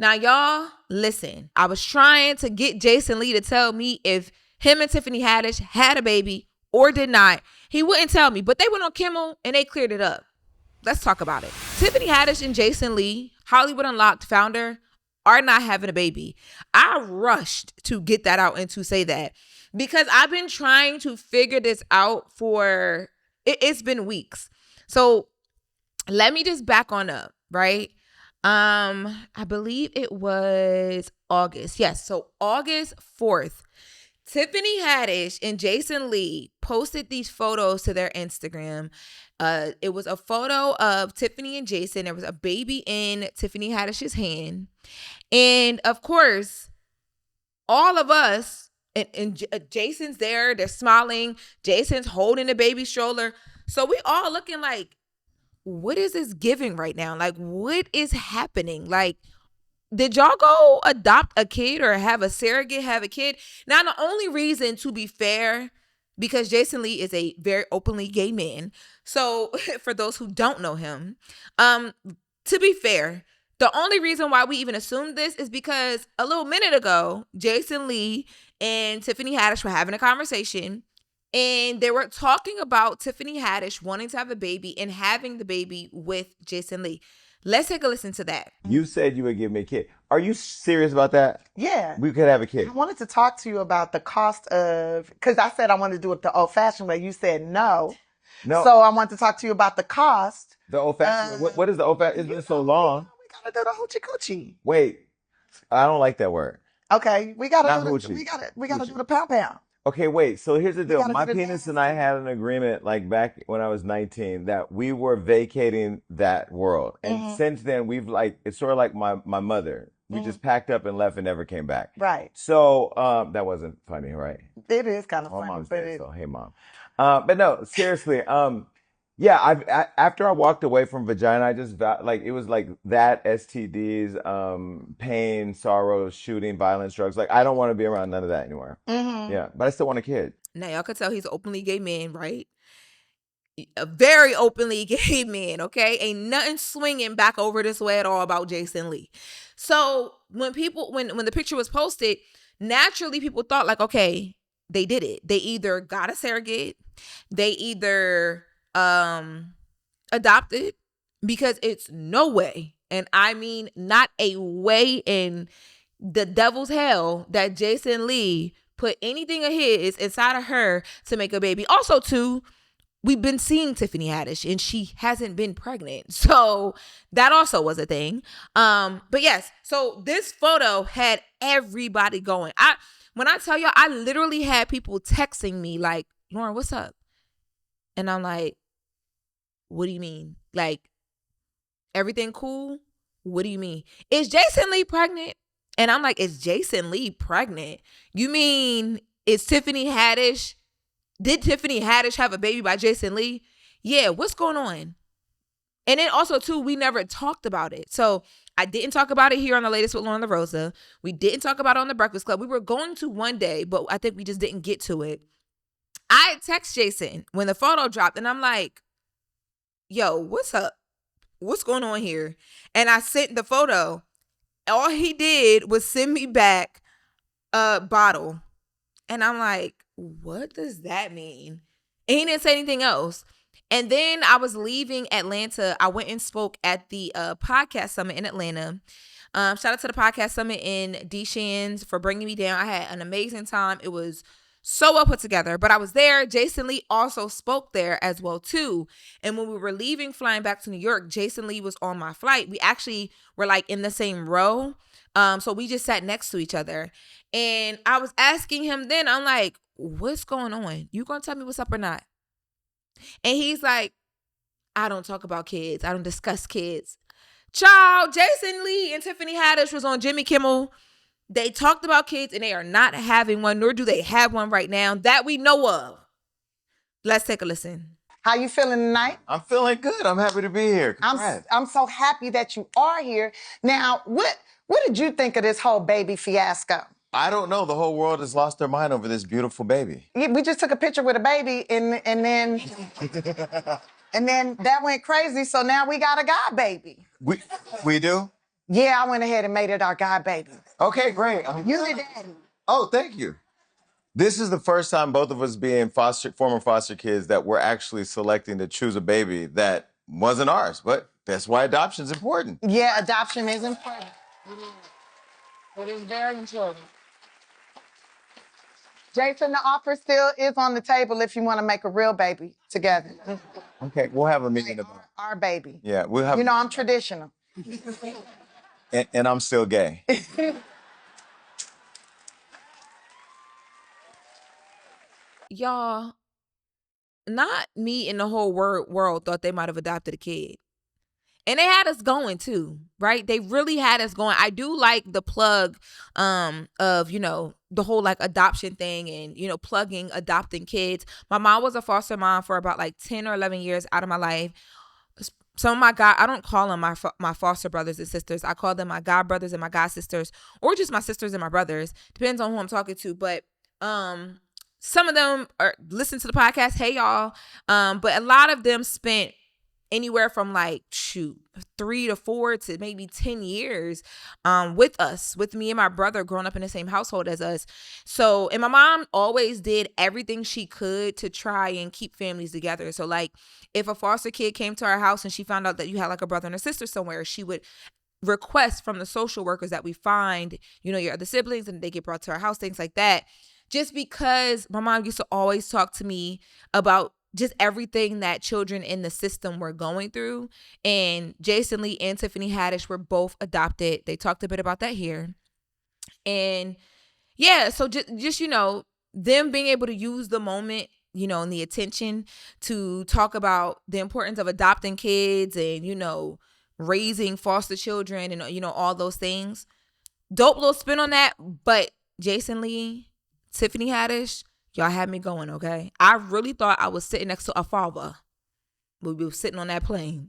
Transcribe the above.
Now, y'all, listen. I was trying to get Jason Lee to tell me if him and Tiffany Haddish had a baby or did not. He wouldn't tell me, but they went on Kimmel and they cleared it up. Let's talk about it. Tiffany Haddish and Jason Lee, Hollywood Unlocked founder, are not having a baby. I rushed to get that out and to say that because I've been trying to figure this out for, it's been weeks. So let me just back on up, right? I believe it was August. Yes, so August 4th, Tiffany Haddish and Jason Lee posted these photos to their Instagram. It was a photo of Tiffany and Jason. There was a baby in Tiffany Haddish's hand. And of course, all of us, and Jason's there, they're smiling. Jason's holding the baby stroller. So we all looking like, what is this giving right now? Like, what is happening? Like, did y'all go adopt a kid or have a surrogate, have a kid? Now, the only reason, to be fair, because Jason Lee is a very openly gay man. So for those who don't know him, to be fair, the only reason why we even assumed this is because a little minute ago, Jason Lee and Tiffany Haddish were having a conversation. And they were talking about Tiffany Haddish wanting to have a baby and having the baby with Jason Lee. Let's take a listen to that. You said you would give me a kid. Are you serious about that? Yeah. We could have a kid. I wanted to talk to you about the cost of, because I said I wanted to do it the old-fashioned way. You said no. No. So I want to talk to you about the cost. The old-fashioned what is the old-fashioned? It's been so long. We got to do the hoochie coochie. Wait. I don't like that word. Okay. We got to do we got to do the pound pound. Okay, wait. So here's the deal. My do the penis and I had an agreement like back when I was 19 that we were vacating that world. And since then we've it's sort of like my mother. We just packed up and left and never came back. Right. So that wasn't funny, right? It is kind of My funny. mom's But dead, so hey mom. But no, seriously. Yeah, after I walked away from vagina, I just it was like that, STDs, pain, sorrow, shooting, violence, drugs. Like I don't want to be around none of that anymore. Yeah, but I still want a kid. Now, y'all can tell he's an openly gay man, right? A very openly gay man, okay? Ain't nothing swinging back over this way at all about Jason Lee. So when the picture was posted, naturally people thought like, okay, they did it. They either got a surrogate, they either adopted, because it's no way, and I mean not a way in the devil's hell, that Jason Lee put anything of his inside of her to make a baby. Also, too, we've been seeing Tiffany Haddish and she hasn't been pregnant. So that also was a thing. But yes, so this photo had everybody going. When I tell y'all, I literally had people texting me like, Lauren, what's up? And I'm like, what do you mean? Like, everything cool? What do you mean? Is Jason Lee pregnant? And I'm like, is Jason Lee pregnant? You mean, is Tiffany Haddish? Did Tiffany Haddish have a baby by Jason Lee? Yeah, what's going on? And then also, too, we never talked about it. So I didn't talk about it here on The Latest with Lauren LaRosa. We didn't talk about it on The Breakfast Club. We were going to one day, but I think we just didn't get to it. I text Jason when the photo dropped, and I'm like, yo, what's up? What's going on here? And I sent the photo. All he did was send me back a bottle. And I'm like, what does that mean? And he didn't say anything else. And then I was leaving Atlanta. I went and spoke at the podcast summit in Atlanta. Shout out to the podcast summit in D-Shans for bringing me down. I had an amazing time. It was so well put together. But I was there. Jason Lee also spoke there as well, too. And when we were leaving, flying back to New York, Jason Lee was on my flight. We actually were like in the same row. So we just sat next to each other. And I was asking him then, I'm like, what's going on? You gonna tell me what's up or not? And he's like, I don't talk about kids. I don't discuss kids. Child, Jason Lee and Tiffany Haddish was on Jimmy Kimmel. They talked about kids and they are not having one, nor do they have one right now that we know of. Let's take a listen. How you feeling tonight? I'm feeling good. I'm happy to be here. Congrats. I'm so happy that you are here. Now, what did you think of this whole baby fiasco? I don't know. The whole world has lost their mind over this beautiful baby. Yeah, we just took a picture with a baby and then and then that went crazy. So now we got a god baby. We do? Yeah, I went ahead and made it our god baby. Okay, great. You the daddy. Oh, thank you. This is the first time both of us being former foster kids that we're actually selecting to choose a baby that wasn't ours. But that's why adoption is important. Yeah, adoption is important. It is very important. Jason, the offer still is on the table if you want to make a real baby together. Okay, we'll have a meeting about Our baby. Yeah, we'll have. You know, I'm traditional. And I'm still gay. Y'all, not me and the whole world thought they might have adopted a kid. And they had us going too, right? They really had us going. I do like the plug of, the whole like adoption thing and, plugging adopting kids. My mom was a foster mom for about like 10 or 11 years out of my life. Some of I don't call them my foster brothers and sisters. I call them my god brothers and my god sisters, or just my sisters and my brothers. Depends on who I'm talking to. But some of them listen to the podcast. Hey, y'all. But a lot of them spent anywhere from 3 to 4 to maybe 10 years with me and my brother growing up in the same household as us. So, and my mom always did everything she could to try and keep families together. So like if a foster kid came to our house and she found out that you had like a brother and a sister somewhere, she would request from the social workers that we find, your other siblings and they get brought to our house, things like that. Just because my mom used to always talk to me about just everything that children in the system were going through. And Jason Lee and Tiffany Haddish were both adopted. They talked a bit about that here. And yeah, so just them being able to use the moment, and the attention to talk about the importance of adopting kids and, raising foster children and, all those things. Dope little spin on that. But Jason Lee, Tiffany Haddish, y'all had me going, okay? I really thought I was sitting next to a father. We were sitting on that plane.